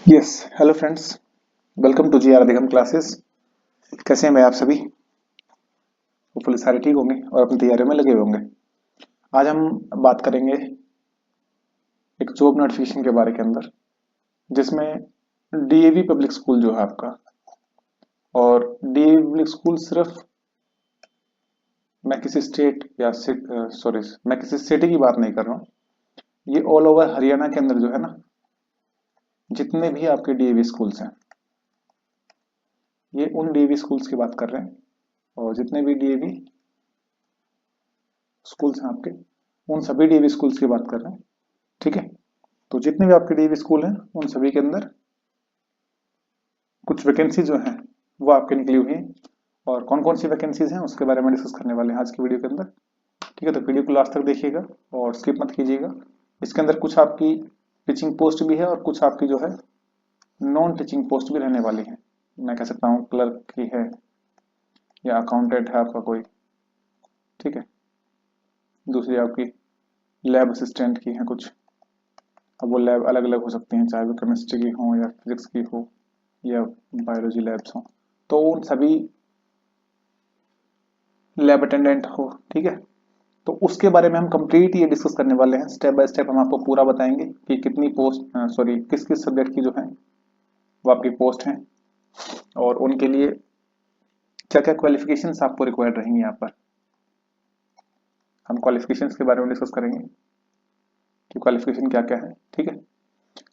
Yes hello friends, welcome to G R Adhigam classes. कैसे हैं भाई आप सभी? होपफुली सारे ठीक होंगे और अपनी तैयारियों में लगे हुए होंगे। आज हम बात करेंगे एक जॉब नोटिफिकेशन के बारे के अंदर, जिसमें डीएवी पब्लिक स्कूल जो है आपका, और डीएवी पब्लिक स्कूल सिर्फ मैं किसी स्टेट या सॉरी मैं किसी सिटी की बात नहीं कर रहा हूँ। ये ऑल ओवर हरियाणा के अंदर जो है ना, जितने भी आपके डीएवी स्कूल्स हैं, ये उन डीएवी स्कूल्स की बात कर रहे हैं। और जितने भी डीएवी स्कूल्स हैं आपके, उन सभी डीएवी स्कूल्स की बात कर रहे हैं। ठीक है, तो जितने भी आपके डीएवी स्कूल हैं उन सभी के अंदर कुछ वैकेंसी जो हैं वो आपके निकली हुई हैं, और कौन कौन सी वैकेंसीज हैं उसके बारे में डिस्कस करने वाले हैं आज की वीडियो के अंदर। ठीक है, तो वीडियो को लास्ट तक देखिएगा और स्किप मत कीजिएगा। इसके अंदर कुछ आपकी टीचिंग पोस्ट भी है और कुछ आपकी जो है नॉन टीचिंग पोस्ट भी रहने वाली है। मैं कह सकता हूँ क्लर्क की है या अकाउंटेंट है आपका कोई। ठीक है, दूसरी आपकी लैब असिस्टेंट की है कुछ। अब वो लैब अलग अलग हो सकती हैं, चाहे वो केमिस्ट्री की हो या फिजिक्स की हो या बायोलॉजी लैब्स हो, तो उन सभी लैब अटेंडेंट हो। ठीक है, तो उसके बारे में हम कंप्लीट ये डिस्कस करने वाले हैं। स्टेप बाय स्टेप हम आपको पूरा बताएंगे कि कितनी पोस्ट सॉरी किस किस सब्जेक्ट की जो है वो आपकी पोस्ट हैं, और उनके लिए क्या क्या क्वालिफिकेशंस आपको रिक्वायर्ड रहेंगी। यहाँ पर हम क्वालिफिकेशंस के बारे में डिस्कस करेंगे कि क्वालिफिकेशन क्या क्या है। ठीक है,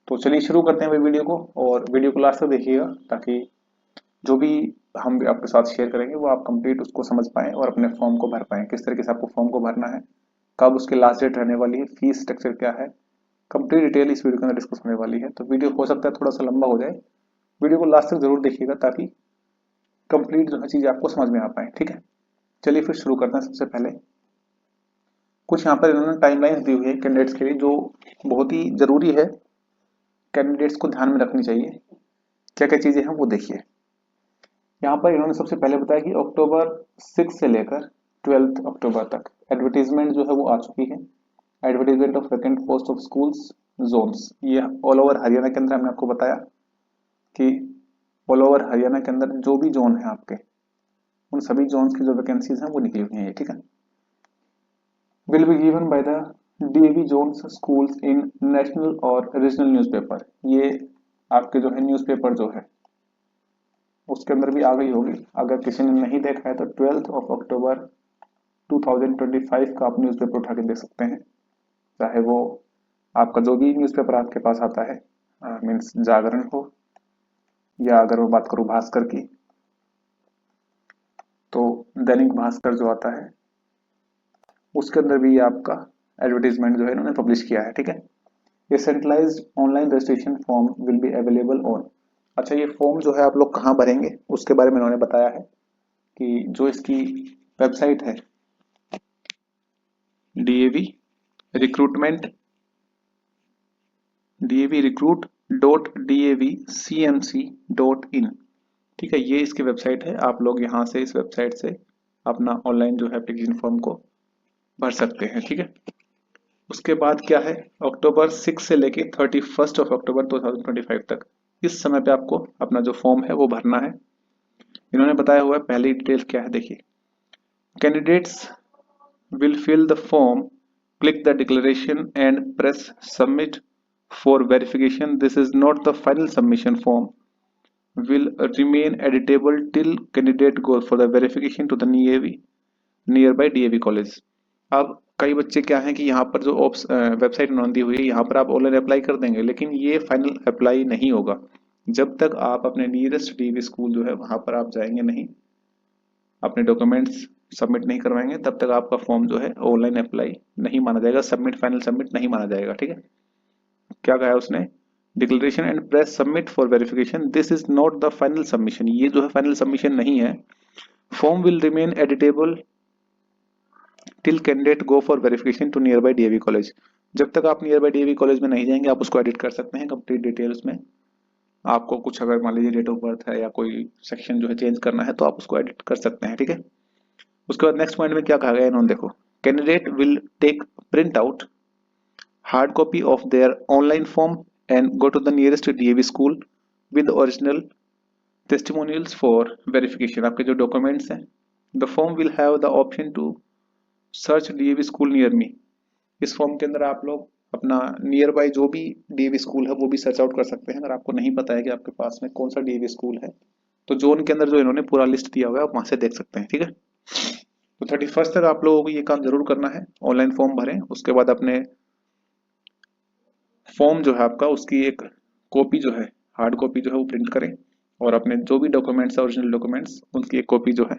तो चलिए शुरू करते हैं वीडियो को, और वीडियो को लास्ट तक देखिएगा ताकि जो भी हम आपके साथ शेयर करेंगे वो आप कंप्लीट उसको समझ पाएं और अपने फॉर्म को भर पाएं। किस तरीके से आपको फॉर्म को भरना है, कब उसकी लास्ट डेट रहने वाली है, फीस स्ट्रक्चर क्या है, कंप्लीट डिटेल इस वीडियो के अंदर डिस्कस होने वाली है। तो वीडियो हो सकता है थोड़ा सा लंबा हो जाए, वीडियो को लास्ट तक जरूर देखिएगा ताकि कंप्लीट जो है चीज़ आपको समझ में आ पाए। ठीक है, चलिए फिर शुरू करते हैं। सबसे पहले कुछ यहाँ पर इन्होंने टाइमलाइंस दी हुई है कैंडिडेट्स के लिए, जो बहुत ही जरूरी है, कैंडिडेट्स को ध्यान में रखनी चाहिए। क्या क्या चीज़ें हैं वो देखिए। यहाँ पर इन्होंने सबसे पहले बताया कि अक्टूबर 6 से लेकर 12 अक्टूबर तक एडवर्टीजमेंट जो है वो आ चुकी है। Advertisement of vacant post of schools zones, ये ऑल ओवर हरियाणा के अंदर हमने आपको बताया कि ऑल ओवर हरियाणा के अंदर जो भी जोन है आपके, उन सभी जोन्स की जो वैकेंसीज हैं वो निकली हुई हैं। ठीक है, will be given by the DAV zones schools in national और रीजनल न्यूज़पेपर। ये आपके जो है न्यूज़पेपर जो है उसके अंदर भी आ गई होगी। अगर किसी ने नहीं देखा है तो 12 अक्टूबर 2025 का आप न्यूज़पेपर उठा के देख सकते हैं। चाहे वो आपका जो भी न्यूज़पेपर आपके पास आता है, मीन्स जागरण हो, या अगर मैं बात करूँ भास्कर की तो दैनिक भास्कर जो आता है उसके अंदर भी आपका एडवर्टीजमेंट जो है इन्होंने पब्लिश किया है। ठीक है, ये centralised online registration form will be available on. अच्छा, ये फॉर्म जो है आप लोग कहाँ भरेंगे उसके बारे में इन्होंने बताया है कि जो इसकी वेबसाइट है डीएवी रिक्रूटमेंट davrecruit.davcmc.in। ठीक है, ये इसकी वेबसाइट है। आप लोग यहाँ से इस वेबसाइट से अपना ऑनलाइन जो है एप्लीकेशन फॉर्म को भर सकते हैं। ठीक है, उसके बाद क्या है, अक्टूबर 6 से लेके 31 अक्टूबर 2025 तक इस समय पे आपको अपना जो फॉर्म है वो भरना है। इन्होंने बताया हुआ है, पहली डिटेल क्या है देखिए। Candidates will fill the form, click the declaration and press submit for verification. This is not the final submission form. Will remain editable till candidate goes for the verification to the nearby DAV college. अब कई बच्चे क्या हैं कि यहाँ पर जो website उन्होंने दी हुई है यहाँ पर आप ऑनलाइन अप्लाई कर देंगे, लेकिन ये फाइनल अप्लाई नहीं होगा जब तक आप अपने नियरेस्ट डीएवी स्कूल जो है वहां पर आप जाएंगे नहीं, अपने डॉक्यूमेंट्स सबमिट नहीं करवाएंगे, तब तक आपका फॉर्म जो है ऑनलाइन अप्लाई नहीं माना जाएगा, सबमिट फाइनल सबमिट नहीं माना जाएगा। ठीक है, क्या कहा है उसने, declaration and press submit for verification, this is not the final submission. ये जो है फाइनल सबमिशन नहीं है। Form will remain editable till candidate go for verification to nearby DAV college. जब तक आप नियर बाई डीएवी कॉलेज में नहीं जाएंगे आप उसको एडिट कर सकते हैं कंप्लीट डिटेल्स में। आपको कुछ अगर मान लीजिए डेट ऑफ बर्थ है या कोई सेक्शन जो है चेंज करना है तो आप उसको एडिट कर सकते हैं। ठीक है, उसके बाद नेक्स्ट पॉइंट में क्या कहा गया इन्होंने देखो, candidate will take print out hard copy of their online form and go to the nearest DAV school with original testimonials for verification. आपके जो documents हैं, the form will have the option to search DAV school near me. इस form के अंदर आप लोग अपना near by जो भी DAV स्कूल है वो भी सर्च आउट कर सकते हैं। अगर आपको नहीं पता है कि आपके पास में कौन सा DAV स्कूल है तो जोन के अंदर जो इन्होंने पूरा लिस्ट दिया हुआ है आप वहां से देख सकते हैं। ठीक है, तो 31 तक आप लोगों को ये काम जरूर करना है, ऑनलाइन फॉर्म भरें, उसके बाद अपने फॉर्म जो है आपका उसकी एक कॉपी जो है, हार्ड कॉपी जो है वो प्रिंट करें और अपने जो भी डॉक्यूमेंट्स है ओरिजिनल डॉक्यूमेंट्स उनकी एक कॉपी जो है,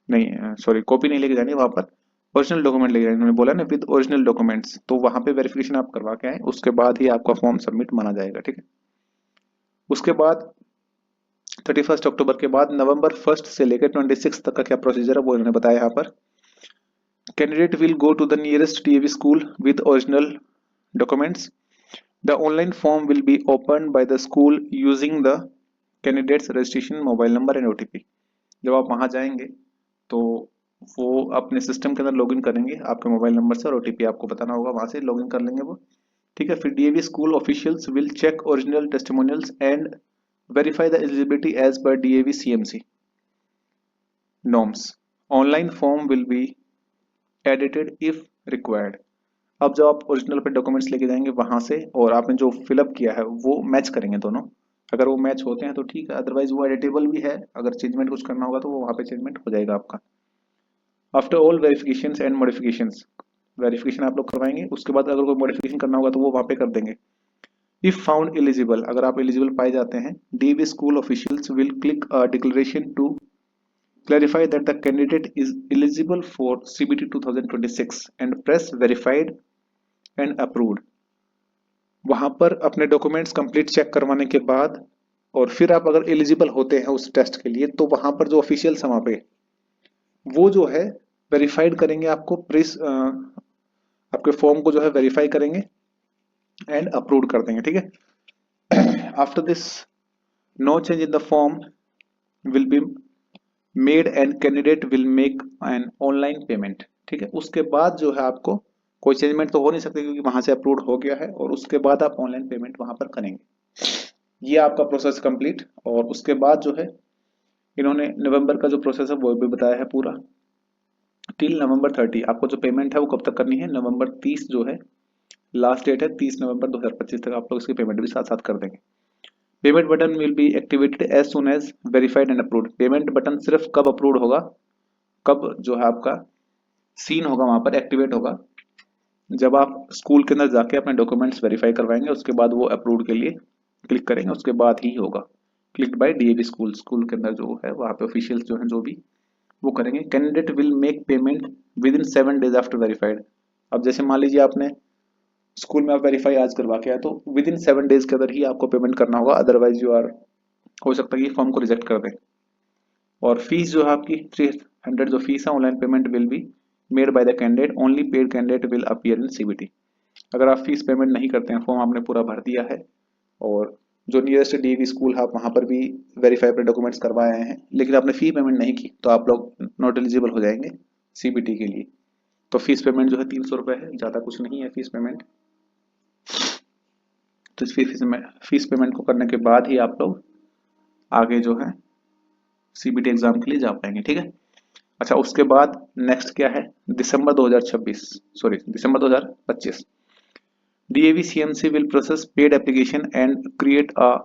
नहीं सॉरी कॉपी नहीं लेके जानी, वहां पर ओरिजिनल डॉक्यूमेंट लेके जानी, उन्होंने बोला ना विद ओरिजिनल डॉक्यूमेंट्स, तो वहां पे वेरिफिकेशन आप करवा के आए, उसके बाद ही आपका फॉर्म सबमिट माना जाएगा। ठीक है, उसके बाद 31 अक्टूबर के बाद नवंबर 1 से लेकर 26 तक का क्या प्रोसीजर है वो इन्होंने बताया यहाँ पर। Candidate will go to the nearest DAV school with original documents. The online form will be opened by the school using the candidate's registration mobile number and OTP. जब आप वहां जाएंगे तो वो अपने सिस्टम के अंदर लॉगिन करेंगे, आपके मोबाइल नंबर से और OTP आपको बताना होगा, वहां से लॉगिन कर लेंगे वो। ठीक है, फिर DAV school officials will check original testimonials and verify the eligibility as per DAV CMC norms. Online form will be edited if required. अब जब आप ओरिजिनल पे डॉक्यूमेंट्स लेके जाएंगे वहां से और आपने जो फिलअप किया है वो मैच करेंगे दोनों, अगर वो मैच होते हैं तो ठीक है, अदरवाइज वो एडिटेबल भी है, अगर चेंजमेंट कुछ करना होगा तो वो वहां पे चेंजमेंट हो जाएगा आपका। After all verification and modifications, verification आप लोग करवाएंगे, उसके बाद अगर कोई मॉडिफिकेशन करना होगा तो वो वहां पे कर देंगे। इफ फाउंड एलिजिबल, अगर आप एलिजिबल पाए जाते हैं, DAV school officials will click a declaration to clarify that the candidate is eligible for CBT 2026 and press verified and approved। वहां पर अपने डॉक्यूमेंट्स कंप्लीट चेक करवाने के बाद और फिर आप अगर एलिजिबल होते हैं उस टेस्ट के लिए तो वहां पर जो ऑफिशियल्स हैं वहां पे वो जो है वेरीफाइड करेंगे, आपको प्रेस आपके फॉर्म को जो है वेरीफाई करेंगे एंड अप्रूव कर देंगे। ठीक है, after this no change in the form will be made and candidate will make an online payment. ठीक है, उसके बाद जो है आपको कोई चेंजमेंट तो हो नहीं सकती क्योंकि वहां से अप्रूव हो गया है, और उसके बाद आप ऑनलाइन पेमेंट वहां पर करेंगे। ये आपका प्रोसेस कंप्लीट, और उसके बाद जो है इन्होंने नवंबर का जो प्रोसेस है वो भी बताया है पूरा, टिल नवंबर 30 आपको जो पेमेंट है वो कब तक करनी है, नवंबर 30 जो है लास्ट डेट है, 30 नवंबर 2025 तक आप लोग इसकी पेमेंट भी साथ साथ कर देंगे। Payment button will be activated as soon as verified and approved. Payment button सिर्फ कब अप्रूव होगा, कब जो है आपका सीन होगा वहां पर एक्टिवेट होगा, जब आप स्कूल के अंदर जाके अपने डॉक्यूमेंट्स वेरीफाई करवाएंगे, उसके बाद वो अप्रूव के लिए क्लिक करेंगे, उसके बाद ही होगा। Click by DAV school, school के अंदर जो है वहां पे ऑफिशियल्स जो है जो भी वो करेंगे। Candidate will make payment with in 7 days after verified. अब जैसे मान लीजिए आपने स्कूल में आप वेरीफाई आज करवा के आए तो विद इन 7 डेज के अंदर ही आपको पेमेंट करना होगा, अदरवाइज यू आर हो सकता है कि फॉर्म को रिजेक्ट कर दें। और फीस जो है आपकी 300 जो फीस है online payment will be made by the candidate, only paid candidate will appear in CBT। अगर आप फीस पेमेंट नहीं करते हैं, फॉर्म आपने पूरा भर दिया है और जो नियरेस्ट DAV स्कूल है आप वहां पर भी वेरीफाई अपने डॉक्यूमेंट्स करवाए हैं लेकिन आपने फी पेमेंट नहीं की तो आप लोग नॉट एलिजिबल हो जाएंगे CBT के लिए। तो फीस पेमेंट जो है 300 रुपए है, ज्यादा कुछ नहीं है फीस पेमेंट। तो इस फीस पेमेंट को करने के बाद ही आप लोग आगे जो है CBT एग्जाम के लिए जा पाएंगे। ठीक है, अच्छा उसके बाद नेक्स्ट क्या है, दिसंबर 2025 DAV CMC will process paid application and create a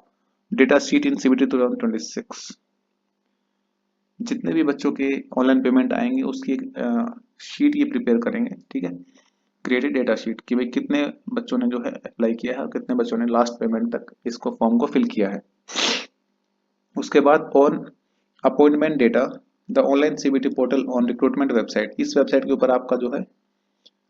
data sheet in CBT 2026। जितने भी बच्चों के ऑनलाइन पेमेंट आएंगे उसकी एक शीट ये प्रिपेयर करेंगे। ठीक है, क्रिएटेड डेटा शीट कि भाई कितने बच्चों ने जो है अप्लाई किया है और कितने बच्चों ने लास्ट पेमेंट तक इसको फॉर्म को फिल किया है। उसके बाद on appointment data the online CBT portal on recruitment website, इस वेबसाइट के ऊपर आपका जो है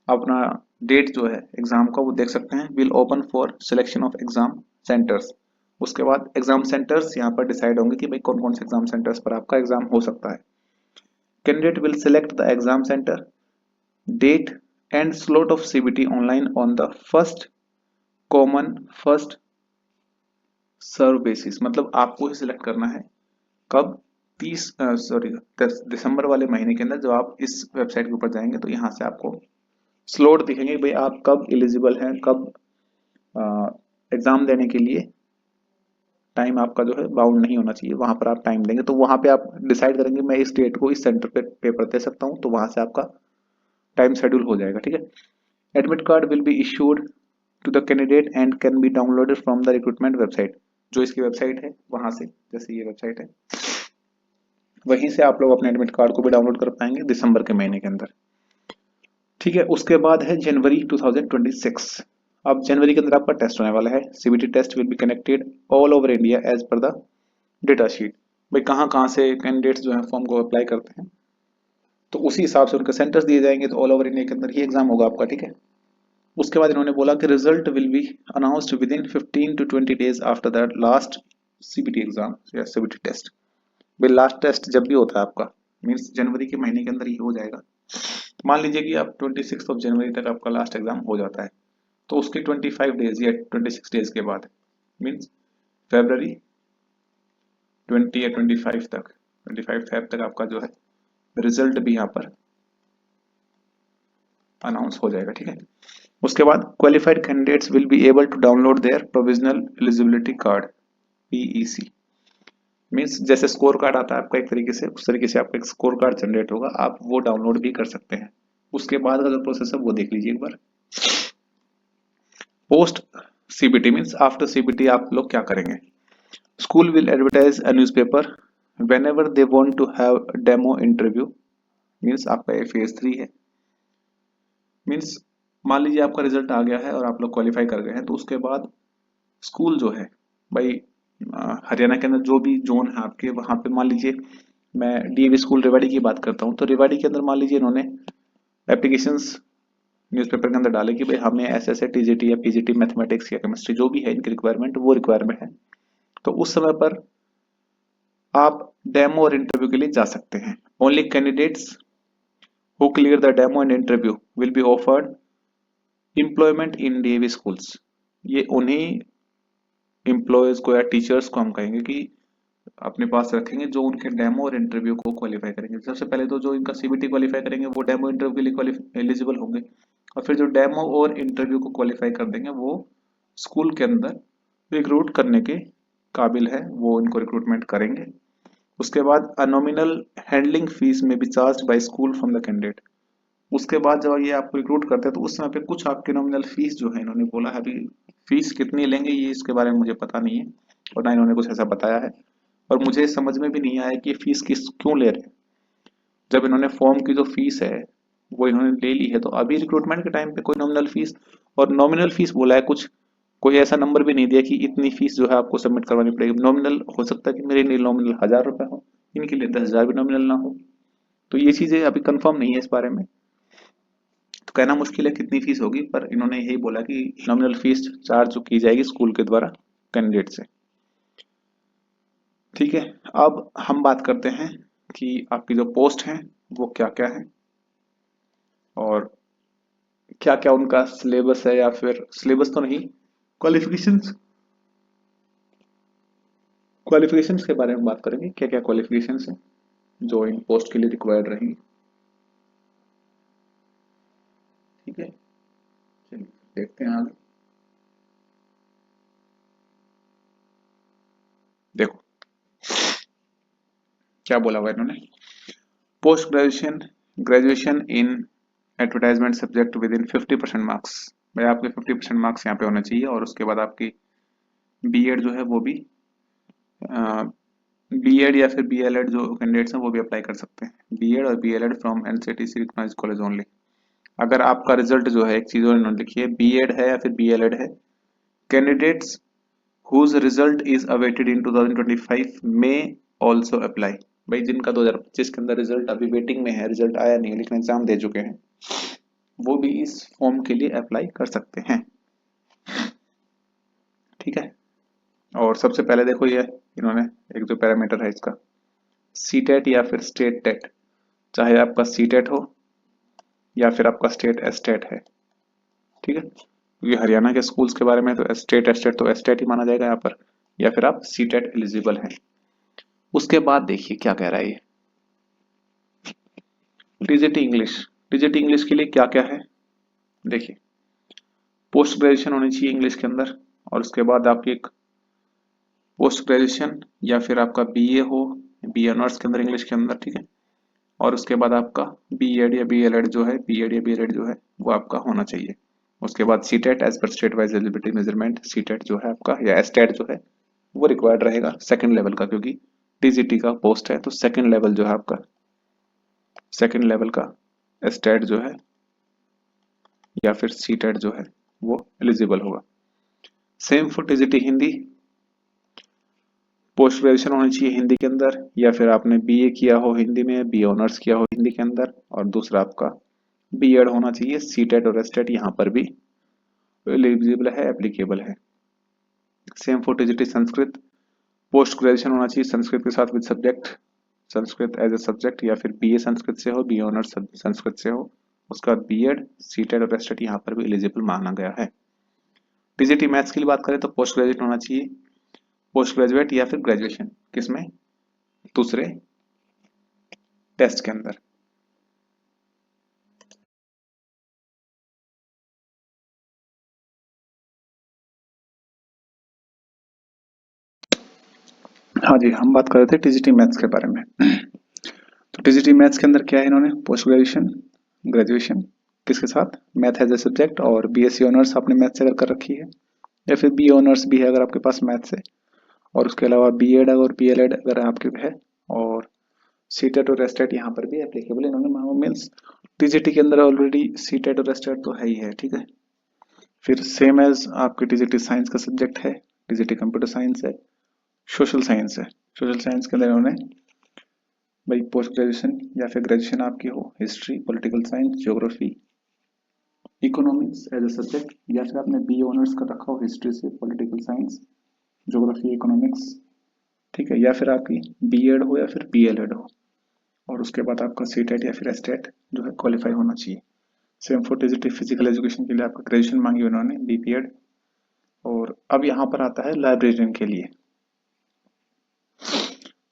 अपना डेट जो है एग्जाम का वो देख सकते हैं। Will open for selection of exam centres, उसके बाद एग्जाम सेंटर्स यहाँ पर डिसाइड होंगे कि भाई कौन कौन से एग्जाम सेंटर्स पर आपका एग्जाम हो सकता है। Candidate will select the exam centre, date and slot of CBT online on the first come first serve basis, मतलब आपको ही सिलेक्ट करना है कब 10 दिसंबर वाले महीने के अंदर जब आप इस वेबसाइट के ऊपर जाएंगे तो यहाँ से आपको स्लॉट दिखेंगे भाई आप कब एलिजिबल हैं, कब एग्जाम देने के लिए टाइम आपका जो है बाउंड नहीं होना चाहिए, वहां पर आप टाइम देंगे तो वहां पे आप डिसाइड करेंगे मैं इस डेट को इस सेंटर पे पेपर दे सकता हूँ, तो वहां से आपका टाइम शेड्यूल हो जाएगा। ठीक है। Admit card will be issued to the candidate and can be downloaded from the recruitment website. जो इसकी वेबसाइट है वहां से, जैसे ये वेबसाइट है, वहीं से आप लोग अपने एडमिट कार्ड को भी डाउनलोड कर पाएंगे दिसंबर के महीने के अंदर। ठीक है। उसके बाद है जनवरी 2026। अब जनवरी के अंदर आपका टेस्ट होने वाला है। CBT test will be connected all over India as per the data sheet. भाई कहाँ कहाँ से कैंडिडेट्स जो है फॉर्म को अप्लाई करते हैं, तो उसी हिसाब से उनके सेंटर्स दिए जाएंगे, तो ऑल ओवर इंडिया के अंदर ही एग्जाम होगा आपका। ठीक है। उसके बाद इन्होंने बोला कि result will be announced with in 15 to 20 days after the last CBT exam या सीबीटी टेस्ट। भाई लास्ट टेस्ट जब भी होता है आपका, मीन्स जनवरी के महीने के अंदर ही हो जाएगा। मान लीजिए कि आप 26 जनवरी तक आपका लास्ट एग्जाम हो जाता है, तो उसके 25 डेज या 26 डेज के बाद, मीन्स फेब्रवरी 20 या 25 तक, 25 फेब तक आपका जो है रिजल्ट भी यहाँ पर अनाउंस हो जाएगा। ठीक है। उसके बाद qualified candidates will be able to download their provisional eligibility card PEC. Means जैसे स्कोर कार्ड आता है आपका एक तरीके से, उस तरीके से आपका एक स्कोर कार्ड जनरेट होगा, आप वो डाउनलोड भी कर सकते हैं। उसके बाद का जो प्रोसेस है वो देख लीजिए एक बार। Post CBT means after CBT आप लोग क्या करेंगे। School will advertise a newspaper whenever they want to have demo interview. Means आपका ये फेज 3 है। मीन्स मान लीजिए आपका रिजल्ट आ गया है और आप लोग क्वालिफाई कर गए हैं, तो उसके बाद स्कूल जो है, भाई हरियाणा के अंदर जो भी जोन है आपके, वहां पे मान लीजिए मैं डीएवी स्कूल रेवाड़ी की बात करता हूँ, तो रेवाड़ी के अंदर मान लीजिए इन्होंने एप्लीकेशंस न्यूज़पेपर के अंदर डाले कि भाई हमें ऐसे ऐसे टीजीटी या पीजीटी मैथमेटिक्स या केमिस्ट्री जो भी है इनकी रिक्वायरमेंट, वो रिक्वायरमेंट है। तो उस समय पर आप डेमो और इंटरव्यू के लिए जा सकते हैं। Only candidates who clear the demo and interview will be offered employment in DAV schools. ये उन्हीं एम्प्लॉयज को या टीचर्स को हम कहेंगे कि अपने पास रखेंगे जो उनके डेमो और इंटरव्यू को क्वालिफाई करेंगे। सबसे पहले तो जो इनका सीबीटी क्वालिफाई करेंगे वो डेमो इंटरव्यू के लिए एलिजिबल होंगे, और फिर जो डेमो और इंटरव्यू को क्वालिफाई कर देंगे वो स्कूल के अंदर रिक्रूट करने के काबिल है, वो इनको रिक्रूटमेंट करेंगे। उसके बाद अनोमिनल हैंडलिंग फीस में B charge by school from the candidate. उसके बाद जब ये आपको रिक्रूट करते हैं तो उस समय पे कुछ आपके नॉमिनल फीस जो है इन्होंने बोला है, अभी फीस कितनी लेंगे ये इसके बारे में मुझे पता नहीं है और ना इन्होंने कुछ ऐसा बताया है, और मुझे समझ में भी नहीं आया कि ये फीस किस क्यों ले रहे हैं। जब इन्होंने फॉर्म की जो फीस है वो इन्होंने ले ली है, तो अभी रिक्रूटमेंट के टाइम पे कोई नॉमिनल फीस, और नॉमिनल फीस बोला है कुछ, कोई ऐसा नंबर भी नहीं दिया कि इतनी फीस जो है आपको सबमिट करवानी पड़ेगी। नॉमिनल हो सकता है कि मेरे लिए नॉमिनल 1000 रुपए हो, इनके लिए 10,000 भी नॉमिनल ना हो। तो ये चीजें अभी कंफर्म नहीं है इस बारे में, तो कहना मुश्किल है कितनी फीस होगी, पर इन्होंने यही बोला कि नॉमिनल फीस चार्ज की जाएगी स्कूल के द्वारा कैंडिडेट से। ठीक है। अब हम बात करते हैं कि आपकी जो पोस्ट हैं वो क्या क्या है और क्या क्या उनका सिलेबस है, या फिर सिलेबस तो नहीं, क्वालिफिकेशंस, क्वालिफिकेशंस के बारे में बात करेंगे, क्या क्या क्वालिफिकेशंस हैं जो इन पोस्ट के लिए रिक्वायर्ड रहेंगी। ठीक है। चलिए देखते हैं आगे। देखो क्या बोला हुआ है इन्होंने। Post graduation, graduation in advertisement subject with in 50% marks. भाई आपके 50% मार्क्स यहाँ पे होने चाहिए, और उसके बाद आपकी बीएड जो है वो भी, बीएड या फिर बीएलएड जो कैंडिडेट्स हैं वो भी अप्लाई कर सकते हैं। बीएड और BElEd from NCTC recognised college only. अगर आपका रिजल्ट जो है, एक चीज और इन्होंने लिखी है, बीएड है या फिर बीएलएड है, candidates whose result is awaited in 2025 में ऑल्सो अप्लाई। भाई जिनका 2025 के अंदर रिजल्ट अभी वेटिंग में है, रिजल्ट आया नहीं है लेकिन एग्जाम दे चुके हैं, वो भी इस फॉर्म के लिए अप्लाई कर सकते हैं। ठीक है। और सबसे पहले देखो ये इन्होंने एक जो पैरामीटर है इसका, सीटेट या फिर स्टेट टेट, चाहे आपका सीटेट हो या फिर आपका स्टेट एस्टेट है। ठीक है। क्योंकि हरियाणा के स्कूल्स के बारे में तो स्टेट एस्टेट तो एस्टेट ही माना जाएगा यहाँ पर, या फिर आप सीटेट एलिजिबल हैं। उसके बाद देखिए क्या कह रहा है ये, टीजीटी इंग्लिश। टीजीटी इंग्लिश के लिए क्या क्या है देखिए, पोस्ट ग्रेजुएशन होनी चाहिए इंग्लिश के अंदर, और उसके बाद आपकी एक पोस्ट ग्रेजुएशन या फिर आपका बीए हो, बी ऑनर्स के अंदर इंग्लिश के अंदर, ठीक है। और उसके बाद आपका बीएड या बीएलएड जो है, बीएड या बीएलएड जो है वो आपका होना चाहिए। उसके बाद CTET as per state wise eligibility measurement, CTET जो है आपका या एस्टेट जो है वो रिक्वायर्ड रहेगा सेकंड लेवल का, क्योंकि टीजीटी का पोस्ट है तो सेकंड लेवल जो है आपका, सेकंड लेवल का एस्टेट जो है या फिर सीटेट जो है वो एलिजिबल होगा। Same for TGT Hindi, post graduation होनी चाहिए हिंदी के अंदर, या फिर आपने बीए किया हो हिंदी में, बी ऑनर्स किया हो हिंदी के अंदर, और दूसरा आपका बीएड होना चाहिए। सीटेट और एस्टेट यहाँ पर भी एलिजिबल है, एप्लीकेबल है। Same for TGT Sanskrit, post graduation होना चाहिए संस्कृत के साथ with subject, Sanskrit as a subject, या फिर बीए संस्कृत से हो, बी ऑनर्स संस्कृत से हो। उसका बाद बीएड, सीटेट और एस्टेट यहाँ पर भी एलिजिबल माना गया है। टीजीटी मैथ्स की बात करें तो पोस्ट ग्रेजुएट होना चाहिए, पोस्ट ग्रेजुएट या फिर ग्रेजुएशन किसमें, दूसरे टेस्ट के अंदर। हाँ जी, हम बात कर रहे थे टीजीटी मैथ्स के बारे में। तो टीजीटी मैथ्स के अंदर क्या है, इन्होंने पोस्ट ग्रेजुएशन, ग्रेजुएशन किसके साथ, मैथ एज ए सब्जेक्ट, और बीएससी ऑनर्स आपने मैथ से अगर कर रखी है, या फिर बी ऑनर्स भी है अगर आपके पास मैथ से, और उसके अलावा बीएड और बीएलएड अगर आपके है, और सीटेट और एस्टेट यहाँ पर भी एप्लीकेबल इन्होंने मीन्स टीजीटी के अंदर ऑलरेडी सीटेट और एस्टेट तो है ही है, ठीक है। फिर सेम एज आपके टीजीटी साइंस का सब्जेक्ट है, टीजीटी कंप्यूटर साइंस है, सोशल साइंस है। सोशल साइंस के अंदर इन्होंने भाई पोस्ट ग्रेजुएशन या फिर ग्रेजुएशन आपकी हो history, political science, geography, economics as a subject, या फिर आपने बी ऑनर्स कर रखा हो हिस्ट्री से, पॉलिटिकल साइंस, ज्योग्राफी, इकोनॉमिक्स, ठीक है, या फिर आपकी बीएड हो या फिर बीएलएड हो, और उसके बाद आपका सीटेट या फिर एस्टेट जो है क्वालिफाई होना चाहिए। Same for TGT physical education के लिए आपका ग्रेजुएशन मांगी उन्होंने, बीपीएड। और अब यहाँ पर आता है लाइब्रेरियन के लिए।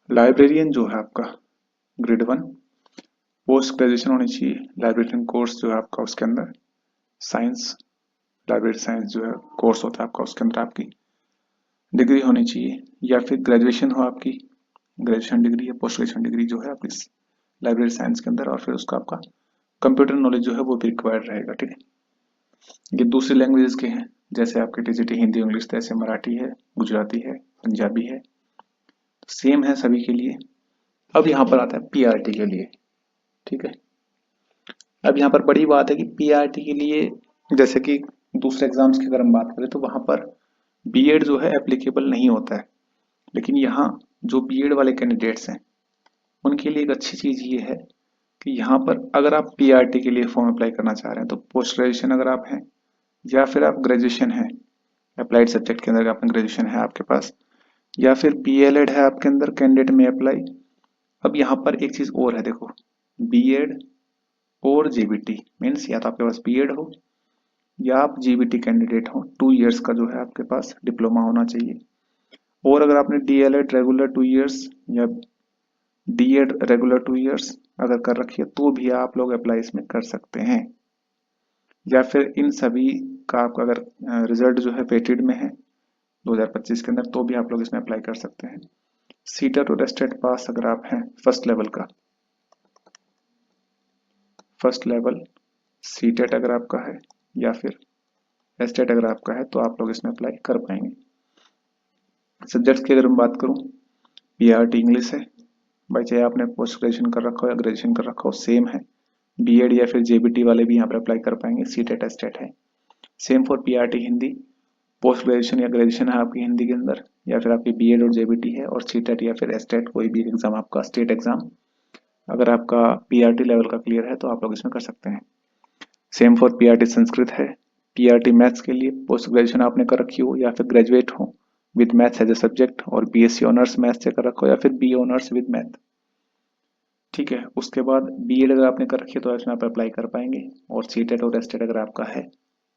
लाइब्रेरियन जो है आपका ग्रेड 1, पोस्ट ग्रेजुएशन होनी चाहिए, लाइब्रेरियन कोर्स जो है आपका उसके अंदर साइंस, लाइब्रेरी साइंस जो है कोर्स होता है आपका, उसके अंदर आपकी डिग्री होनी चाहिए, या फिर ग्रेजुएशन हो आपकी, ग्रेजुएशन डिग्री या पोस्ट ग्रेजुएशन डिग्री जो है आपकी लाइब्रेरी साइंस के अंदर, और फिर उसका आपका कंप्यूटर नॉलेज जो है वो भी रिक्वायर्ड रहेगा, ठीक है। ये दूसरी लैंग्वेजेस के हैं, जैसे आपके टीजीटी हिंदी इंग्लिश, जैसे मराठी है, गुजराती है, पंजाबी है, सेम है सभी के लिए। अब यहाँ पर आता है पीआरटी के लिए, ठीक है। अब यहाँ पर बड़ी बात है कि पीआरटी के लिए, जैसे कि दूसरे एग्जाम्स की अगर हम बात करें तो वहां पर बीएड जो है एप्लीकेबल नहीं होता है, लेकिन यहाँ जो बीएड वाले कैंडिडेट्स हैं उनके लिए एक अच्छी चीज ये है कि यहाँ पर अगर आप पीआरटी के लिए फॉर्म अप्लाई करना चाह रहे हैं तो पोस्ट ग्रेजुएशन अगर आप हैं, या फिर आप ग्रेजुएशन है अप्लाइड सब्जेक्ट के अंदर आपने ग्रेजुएशन है आपके पास, या फिर बीएलएड है आपके अंदर, कैंडिडेट में अप्लाई। अब यहाँ पर एक चीज और है, देखो, बीएड और जीबीटी मीन्स या तो आपके पास बीएड हो या आप जीबीटी कैंडिडेट हो, 2 इयर्स का जो है आपके पास डिप्लोमा होना चाहिए। और अगर आपने डीएलएड रेगुलर 2 इयर्स या डीएड रेगुलर 2 इयर्स अगर कर रखी है तो भी आप लोग अप्लाई इसमें कर सकते हैं। या फिर इन सभी का आपका अगर रिजल्ट जो है वेटेड में है 2025 के अंदर तो भी आप लोग इसमें अप्लाई कर सकते हैं। सीटेट और एस्टेट पास अगर आप हैं फर्स्ट लेवल का, फर्स्ट लेवल सीटेट अगर आपका है या फिर एस्टेट अगर आपका है तो आप लोग इसमें अप्लाई कर पाएंगे। सब्जेक्ट्स की अगर मैं बात करूं, पीआरटी इंग्लिश है भाई, चाहे आपने पोस्ट ग्रेजुएशन कर रखा हो या ग्रेजुएशन कर रखा हो सेम है। बीएड या फिर जेबीटी वाले भी यहाँ पर अप्लाई कर पाएंगे, सीटेट एस्टेट है। Same for PRT Hindi, post graduation या ग्रेजुएशन है आपकी हिंदी के अंदर, या फिर आपकी बीएड और जेबीटी है, और सीटेट या फिर एस्टेट कोई भी एग्जाम आपका स्टेट एग्जाम अगर आपका पीआरटी लेवल का क्लियर है तो आप लोग इसमें कर सकते हैं। सेम फॉर पीआरटी संस्कृत है, पीआरटी मैथ्स के लिए पोस्ट ग्रेजुएशन आपने कर रखी हो या फिर ग्रेजुएट हो with maths as a subject, और बीएससी ऑनर्स मैथ्स से कर रखा हो या फिर बी ऑनर्स विद मैथ, ठीक है। उसके बाद बीएड अगर आपने कर रखी है तो इसमें आप अप्लाई कर पाएंगे, और सीटेट और एस्टेट अगर आपका है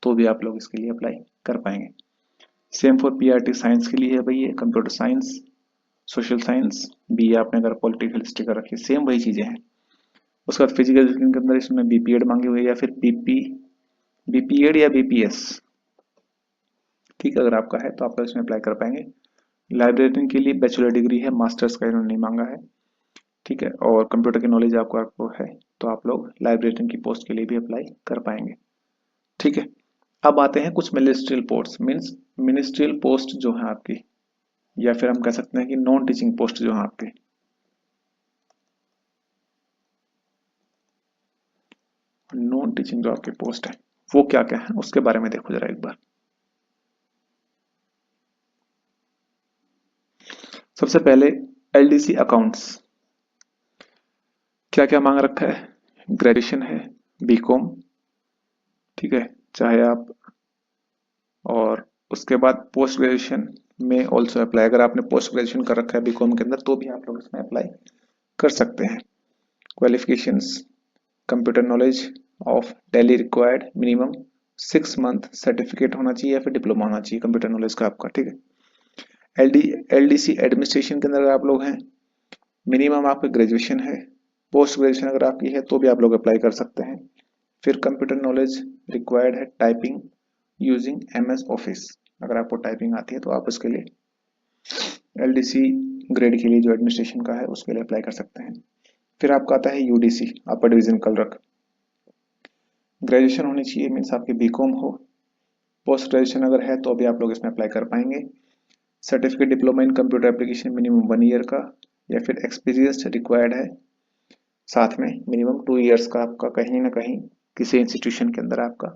तो भी आप लोग इसके लिए अप्लाई कर पाएंगे। सेम फॉर पीआरटी साइंस के लिए है भाई, ये कंप्यूटर साइंस, सोशल साइंस, बी आपने अगर पॉलिटिकल हिस्ट्री कर रखी है, सेम वही चीजें हैं। उसके बाद फिजिकल एजुकेशन के अंदर इसमें बीपीएड मांगी हुई है या फिर बीपीएड या बीपीएस, ठीक है, अगर आपका है तो आप लोग इसमें अप्लाई कर पाएंगे। लाइब्रेरियन के लिए बैचलर डिग्री है, मास्टर्स का इन्होंने नहीं मांगा है, ठीक है, और कंप्यूटर की नॉलेज आपको है तो आप लोग लाइब्रेरियन की पोस्ट के लिए भी अप्लाई कर पाएंगे, ठीक है। अब आते हैं कुछ ministerial post, means ministerial post जो है आपकी, या फिर हम कह सकते हैं कि नॉन टीचिंग पोस्ट जो है आपके। नॉन टीचिंग जो आपकी पोस्ट है वो क्या क्या है उसके बारे में देखो जरा एक बार। सबसे पहले एलडीसी अकाउंट्स, क्या क्या मांग रखा है, ग्रेजुएशन है, बीकॉम, ठीक है, चाहे आप, और उसके बाद पोस्ट ग्रेजुएशन में ऑल्सो अप्लाई, अगर आपने पोस्ट ग्रेजुएशन कर रखा है बीकॉम के अंदर तो भी आप लोग इसमें अप्लाई कर सकते हैं। Qualifications, computer knowledge of daily required minimum 6 month certificate होना चाहिए या फिर डिप्लोमा होना चाहिए कंप्यूटर नॉलेज का आपका, ठीक है। एलडीसी एडमिनिस्ट्रेशन के अंदर अगर आप लोग हैं, मिनिमम आपका ग्रेजुएशन है, पोस्ट ग्रेजुएशन अगर आपकी है तो भी आप लोग अप्लाई कर सकते हैं। फिर कंप्यूटर नॉलेज रिक्वायर्ड है टाइपिंग यूजिंग एमएस ऑफिस, अगर आपको टाइपिंग आती है तो आप उसके लिए एलडीसी ग्रेड के लिए जो एडमिनिस्ट्रेशन का है उसके लिए अप्लाई कर सकते हैं। फिर आपका आता है UDC, upper division clerk, graduation होनी चाहिए, मीन्स आपकी बीकॉम हो, पोस्ट ग्रेजुएशन अगर है तो अभी आप लोग इसमें अप्लाई कर पाएंगे। Certificate diploma in computer application minimum 1 year का, या फिर एक्सपीरियंस रिक्वायर्ड है, साथ में मिनिमम 2 ईयर्स का आपका कहीं ना कहीं किसी इंस्टीट्यूशन के अंदर आपका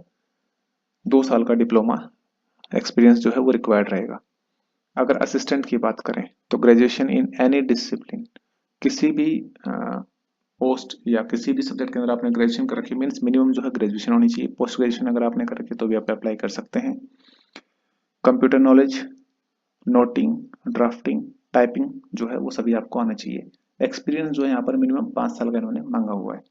2 साल का डिप्लोमा एक्सपीरियंस जो है वो रिक्वायर्ड रहेगा। अगर असिस्टेंट की बात करें तो ग्रेजुएशन इन एनी डिसिप्लिन, किसी भी पोस्ट या किसी भी सब्जेक्ट के अंदर आपने ग्रेजुएशन कर रखी, मीन्स मिनिमम जो है ग्रेजुएशन होनी चाहिए। पोस्ट ग्रेजुएशन अगर आपने कर रखी तो भी आप अप्लाई कर सकते हैं। Computer knowledge, noting, drafting, typing जो है वो सभी आपको आना चाहिए। एक्सपीरियंस जो है यहाँ पर मिनिमम 5 साल का इन्होंने मांगा हुआ है,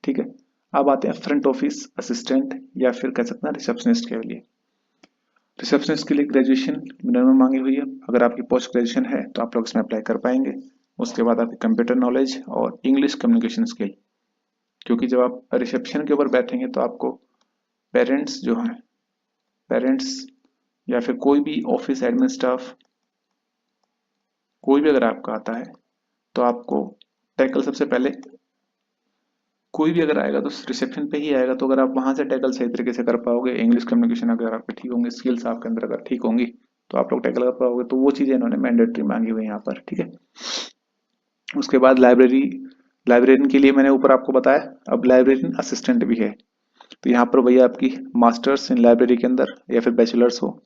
ठीक है। अब आते हैं फ्रंट ऑफिस असिस्टेंट या फिर कह सकते हैं रिसेप्शनिस्ट के लिए। रिसेप्शनिस्ट के लिए ग्रेजुएशन मिनिमम मांगी हुई है, अगर आपकी पोस्ट ग्रेजुएशन है तो आप लोग इसमें अप्लाई कर पाएंगे। उसके बाद आपकी कंप्यूटर नॉलेज और इंग्लिश कम्युनिकेशन स्किल, क्योंकि जब आप रिसेप्शन के ऊपर बैठेंगे तो आपको पेरेंट्स जो हैं, पेरेंट्स या फिर कोई भी ऑफिस एडमिन स्टाफ कोई भी अगर आपका आता है तो आपको टैकल सबसे पहले, कोई भी अगर आएगा तो रिसेप्शन पे ही आएगा, तो अगर आप वहां से टैकल सही तरीके से कर पाओगे, इंग्लिश कम्युनिकेशन अगर आपके ठीक होंगे, स्किल्स आपके अंदर अगर ठीक होंगी तो आप लोग टैकल कर पाओगे। तो वो चीजें इन्होंने मैंडेटरी मांगी हुई है यहाँ पर, ठीक है। उसके बाद लाइब्रेरियन के लिए मैंने ऊपर आपको बताया, अब लाइब्रेरियन असिस्टेंट भी है, तो यहाँ पर भैया आपकी मास्टर्स इन लाइब्रेरी के अंदर या फिर बैचलर्स हो,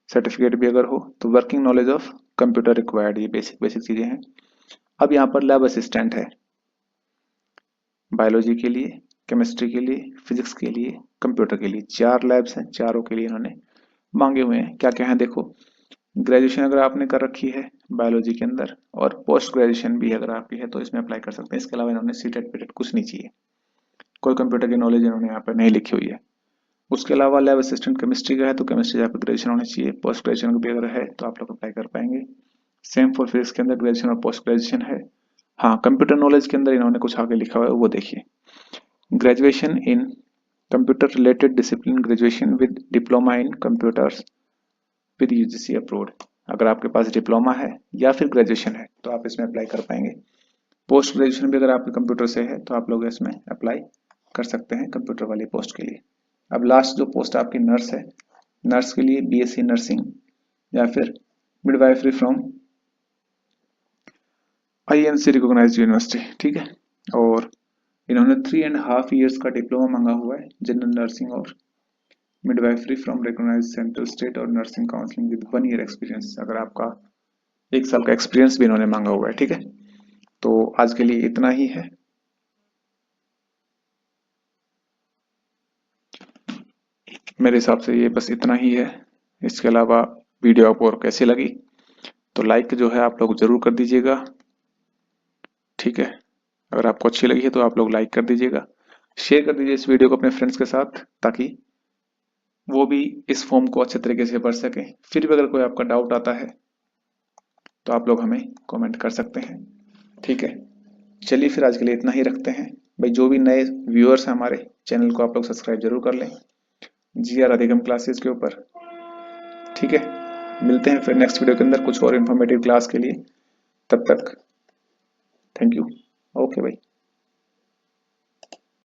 सर्टिफिकेट भी अगर हो तो working knowledge of computer required, ये बेसिक बेसिक चीजें हैं। अब यहाँ पर लैब असिस्टेंट है, बायोलॉजी के लिए, केमिस्ट्री के लिए, फिजिक्स के लिए, कंप्यूटर के लिए, 4 लैब्स हैं, चारों के लिए इन्होंने मांगे हुए हैं। क्या क्या है देखो, ग्रेजुएशन अगर आपने कर रखी है बायोलॉजी के अंदर और पोस्ट ग्रेजुएशन भी अगर आपकी है तो इसमें अप्लाई कर सकते हैं। इसके अलावा इन्होंने सीटेट पीटेट कुछ नहीं चाहिए, कोई कंप्यूटर की नॉलेज इन्होंने यहाँ पर नहीं लिखी हुई है। उसके अलावा लैब असिस्टेंट केमिस्ट्री का है तो केमिस्ट्री यहाँ पर ग्रेजुएशन होनी चाहिए, पोस्ट ग्रेजुएशन भी अगर है तो आप लोग अप्लाई कर पाएंगे। सेम फॉर फिजिक्स के अंदर ग्रेजुएशन और पोस्ट ग्रेजुएशन है। हाँ, कंप्यूटर नॉलेज के अंदर इन्होंने कुछ आगे लिखा हुआ है वो देखिए, graduation in computer related discipline, graduation with diploma in computers with UGC approved, अगर आपके पास डिप्लोमा है या फिर ग्रेजुएशन है तो आप इसमें अप्लाई कर पाएंगे। पोस्ट ग्रेजुएशन भी अगर आपके कंप्यूटर से है तो आप लोग इसमें अप्लाई कर सकते हैं कंप्यूटर वाली पोस्ट के लिए। अब लास्ट जो पोस्ट आपकी नर्स है, नर्स के लिए बीएससी नर्सिंग या फिर midwifery from INC recognised university, ठीक है। और इन्होंने 3.5 ईयर्स का डिप्लोमा मांगा हुआ है जनरल नर्सिंग और midwifery from recognised central state और nursing counselling with 1 year experience, अगर आपका 1 साल का एक्सपीरियंस भी इन्होंने मांगा हुआ है, ठीक है। तो आज के लिए इतना ही है। मेरे हिसाब से ये बस इतना ही है। इसके अलावा वीडियो आपको और कैसी लगी तो लाइक जो है आप लोग जरूर कर दीजिएगा, ठीक है। अगर आपको अच्छी लगी है तो आप लोग लाइक कर दीजिएगा, शेयर कर दीजिए इस वीडियो को अपने फ्रेंड्स के साथ, ताकि वो भी इस फॉर्म को अच्छे तरीके से पढ़ सकें। फिर भी अगर कोई आपका डाउट आता है तो आप लोग हमें कमेंट कर सकते हैं, ठीक है। चलिए फिर आज के लिए इतना ही रखते हैं भाई। जो भी नए व्यूअर्स हैं हमारे चैनल को आप लोग सब्सक्राइब जरूर कर लें, जी आर अधिगम क्लासेस के ऊपर। ठीक है, मिलते हैं फिर नेक्स्ट वीडियो के अंदर कुछ और इन्फॉर्मेटिव क्लास के लिए। तब तक थैंक यू। ओके भाई।